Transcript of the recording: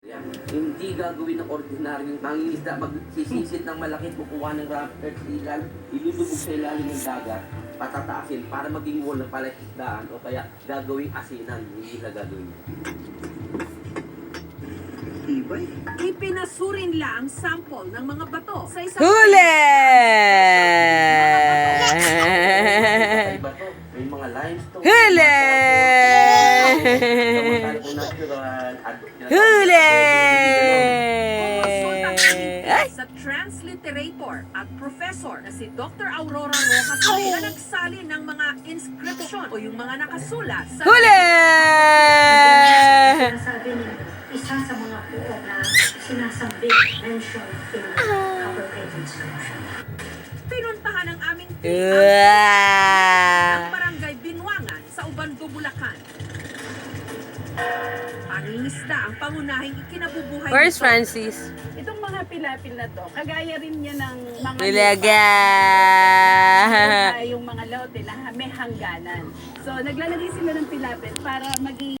Hindi gagawin ng ordinaryong mangingisda, magsisisid ng malaki, kukuha ng rubber ilan, ilulubog sa ilalim ng dagat, patataasin para maging wall ng palaisdaan o kaya gagawing asinan, hindi na gagawin. Ipinasurin lang ang sample ng mga bato sa isang Huli! Iba to, may mga limestone. Huli! Huli! Ay! sa transliterator at professor na si Dr. Aurora Rojas na nagsali ng mga inscription o yung mga nakasulat sa Huli! Sinasabi niya, isa sa mga puo na sinasabi, mention in Copper Plate inscription. pinuntahan ng aming team Wow! ang barangay Binwangan sa Ubando, Bulacan. Pangingisda ang pangunahing ikinabubuhay Where's nito. Francis? Itong mga pilapil na to, kagaya rin niya ng mga Bulaga! yung mga lote na may hangganan. So, naglalagay sila ng pilapil para maging